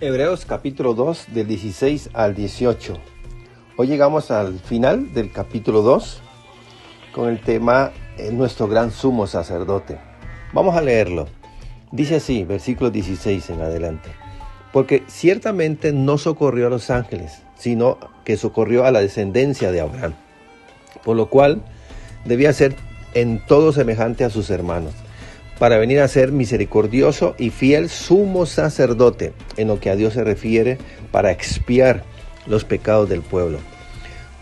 Hebreos capítulo 2 del 16 al 18. Hoy llegamos al final del capítulo 2 con el tema nuestro gran sumo sacerdote. Vamos a leerlo. Dice así, versículo 16 en adelante. Porque ciertamente no socorrió a los ángeles, sino que socorrió a la descendencia de Abraham, por lo cual debía ser en todo semejante a sus hermanos, para venir a ser misericordioso y fiel sumo sacerdote en lo que a Dios se refiere, para expiar los pecados del pueblo.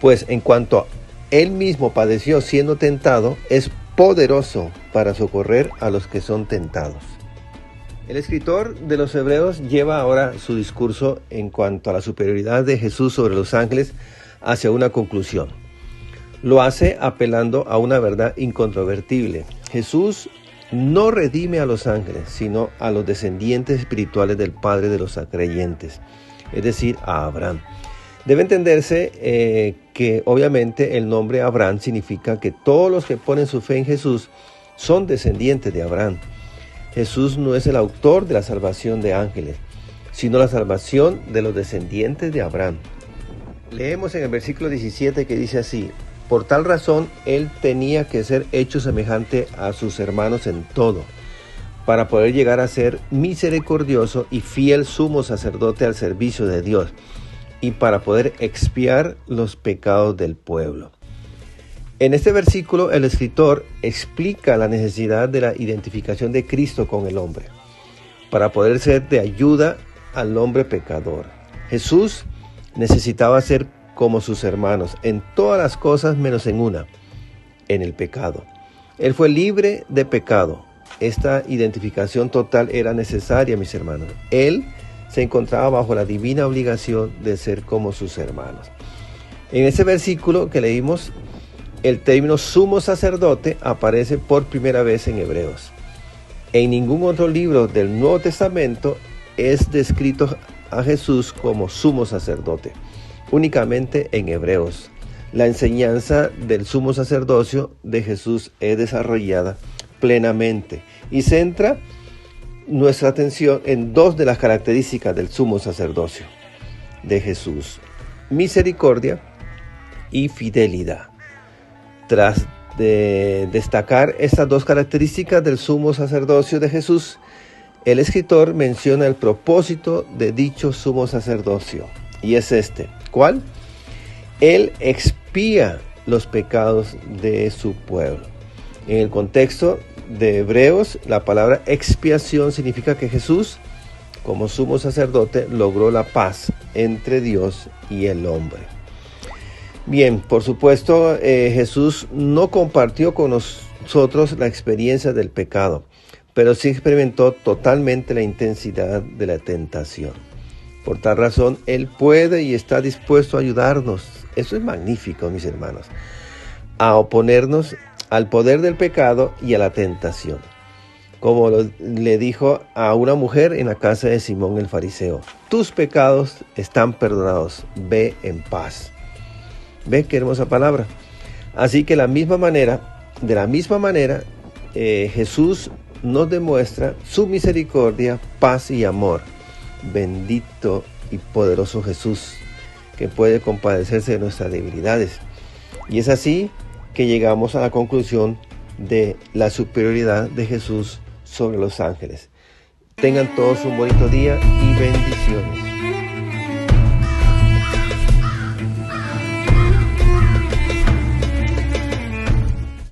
Pues en cuanto él mismo padeció siendo tentado, es poderoso para socorrer a los que son tentados. El escritor de los Hebreos lleva ahora su discurso en cuanto a la superioridad de Jesús sobre los ángeles hacia una conclusión. Lo hace apelando a una verdad incontrovertible. Jesús no redime a los ángeles, sino a los descendientes espirituales del Padre de los creyentes, es decir, a Abraham. Debe entenderse que obviamente el nombre Abraham significa que todos los que ponen su fe en Jesús son descendientes de Abraham. Jesús no es el autor de la salvación de ángeles, sino la salvación de los descendientes de Abraham. Leemos en el versículo 17 que dice así: por tal razón, él tenía que ser hecho semejante a sus hermanos en todo, para poder llegar a ser misericordioso y fiel sumo sacerdote al servicio de Dios, y para poder expiar los pecados del pueblo. En este versículo, el escritor explica la necesidad de la identificación de Cristo con el hombre, para poder ser de ayuda al hombre pecador. Jesús necesitaba ser como sus hermanos, en todas las cosas menos en una, en el pecado. Él fue libre de pecado. Esta identificación total era necesaria, mis hermanos. Él se encontraba bajo la divina obligación de ser como sus hermanos. En ese versículo que leímos, el término sumo sacerdote aparece por primera vez en Hebreos. En ningún otro libro del Nuevo Testamento es descrito a Jesús como sumo sacerdote. Únicamente en Hebreos. La enseñanza del sumo sacerdocio de Jesús es desarrollada plenamente y centra nuestra atención en dos de las características del sumo sacerdocio de Jesús: misericordia y fidelidad. Tras de destacar estas dos características del sumo sacerdocio de Jesús, el escritor menciona el propósito de dicho sumo sacerdocio, y es este. ¿Cuál? Él expía los pecados de su pueblo. En el contexto de Hebreos, la palabra expiación significa que Jesús, como sumo sacerdote, logró la paz entre Dios y el hombre. Bien, por supuesto, Jesús no compartió con nosotros la experiencia del pecado, pero sí experimentó totalmente la intensidad de la tentación. Por tal razón, Él puede y está dispuesto a ayudarnos. Eso es magnífico, mis hermanos, a oponernos al poder del pecado y a la tentación. Como le dijo a una mujer en la casa de Simón el fariseo: tus pecados están perdonados, ve en paz. ¿Ve qué hermosa palabra? Así que de la misma manera, Jesús nos demuestra su misericordia, paz y amor. Bendito y poderoso Jesús, que puede compadecerse de nuestras debilidades. Y es así que llegamos a la conclusión de la superioridad de Jesús sobre los ángeles. Tengan todos un bonito día y bendiciones.